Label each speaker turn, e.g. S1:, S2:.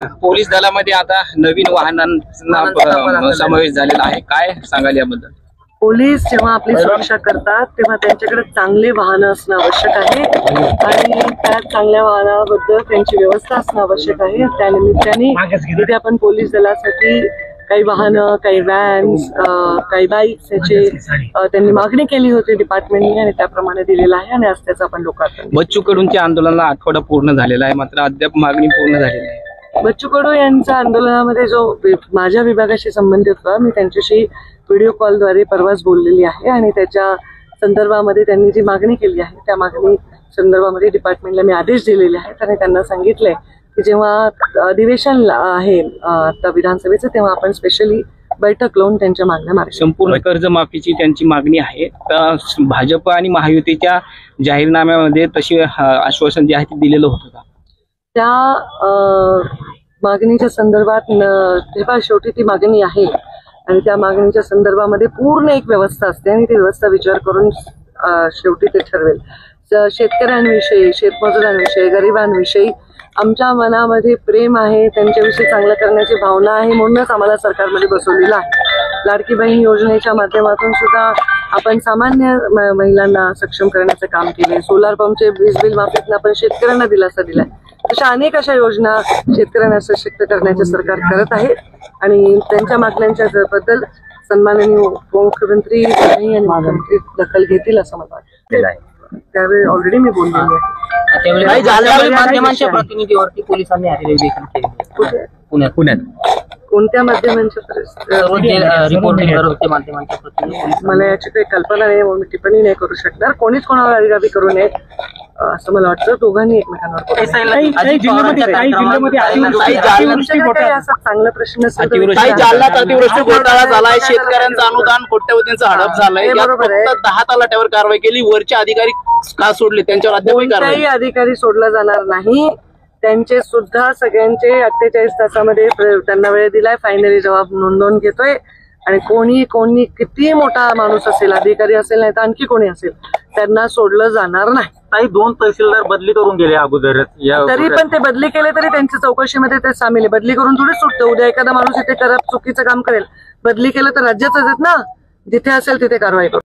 S1: Police दलामध्ये आता नवीन वाहनांना समावेश झालेला आहे, काय सांगाल याबद्दल?
S2: पोलीस जेव्हा आपली सुरक्षा करतात तेव्हा त्यांच्याकडे चांगले वाहनं असणं आवश्यक आहे आणि त्या चांगल्या वाहनाबद्दल त्यांची व्यवस्था असणं आवश्यक आहे। त्यानिमित्ताने तिथे आपण पोलीस दलासाठी काही वाहनं, काही व्हॅन्स, काही बाईक्स याची त्यांनी मागणी केली होती डिपार्टमेंटने आणि त्याप्रमाणे दिलेलं आहे आणि आज त्याचं आपण लोकार्पण।
S1: बच्चू कडूंच्या आंदोलनाला आठवडा पूर्ण झालेला आहे, मात्र अद्याप मागणी पूर्ण झालेली आहे।
S2: बच्चू कडू यांच्या आंदोलनामध्ये जो माझ्या विभागाशी संबंधित होता, मी त्यांच्याशी व्हिडिओ कॉलद्वारे परवाच बोललेली आहे आणि त्याच्या संदर्भामध्ये त्यांनी जी मागणी केली आहे त्या मागणी संदर्भामध्ये डिपार्टमेंटला मी आदेश दिलेले आहेत आणि त्यांना सांगितलंय की जेव्हा अधिवेशन आहे आता विधानसभेचं तेव्हा आपण स्पेशली बैठक लावून त्यांच्या मागण्या मार्ग
S1: संपूर्ण कर्जमाफीची त्यांची मागणी आहे। तर भाजप आणि महायुतीच्या जाहीरनाम्यामध्ये तशी आश्वासन जे आहे ते दिलेलं होतं का?
S2: त्या मागणीच्या संदर्भात तेव्हा शेवटी ती मागणी आहे आणि त्या मागणीच्या संदर्भामध्ये पूर्ण एक व्यवस्था असते आणि ती व्यवस्था विचार करून शेवटी ते ठरवेल। शेतकऱ्यांविषयी, शेतमजुरांविषयी, गरिबांविषयी आमच्या मनामध्ये प्रेम आहे, त्यांच्याविषयी चांगलं करण्याची भावना आहे, म्हणूनच आम्हाला सरकारमध्ये बसवलेलं आहे। लाडकी बहीण योजनेच्या माध्यमातून सुद्धा आपण सामान्य महिलांना सक्षम करण्याचं काम केले। सोलार पंपचे वीज बिल माफीतून आपण शेतकऱ्यांना दिलासा दिलाय। अशा अनेक अशा योजना शेतकऱ्यांना सशक्त करण्याचे सरकार करत आहे आणि त्यांच्या मागण्यांच्या बद्दल सन्माननीय उपमुख्यमंत्री आणि मुख्यमंत्री दखल घेतील असं मला वाटतं। त्यावेळी ऑलरेडी मी बोललेली आहे।
S3: माध्यमांच्या प्रतिनिधीवरती पोलिसांनी हल्ले देखील केले पुण्यात
S2: कोणत्या माध्यमांच्या मला याची काही कल्पना नाही, म्हणून मी टिप्पणी नाही करू शकणार। कोणीच कोणावर अरिगावी करू नये असं मला वाटतं। दोघांनी एकमेकांवर चांगला प्रश्न
S3: घोटाळा झालाय, शेतकऱ्यांचं अनुदान कोट्यवधींचं हडप झालंय,
S2: बरोबर आहे।
S3: 10 तलाट्यावर कारवाई केली, वरचे अधिकारी का सोडले? त्यांच्यावर
S2: कोणताही अधिकारी सोडला जाणार नाही। त्यांचे सुद्धा सगळ्यांचे 48 तासामध्ये त्यांना वेळ दिलाय, फायनली जबाब नोंदवून घेतोय आणि कोणी किती मोठा माणूस असेल, अधिकारी असेल नाही तर आणखी कोणी असेल, त्यांना सोडलं जाणार नाही।
S4: काही 2 तहसीलदार बदली करून गेले अगोदर,
S2: तरी पण ते बदली केले तरी त्यांच्या चौकशीमध्ये ते सामील आहे। बदली करून थोडीच सुटतं। उद्या एखादा माणूस इथे चुकीचं काम करेल, बदली केलं तर राज्याचंच आहेत ना, जिथे असेल तिथे कारवाई करू।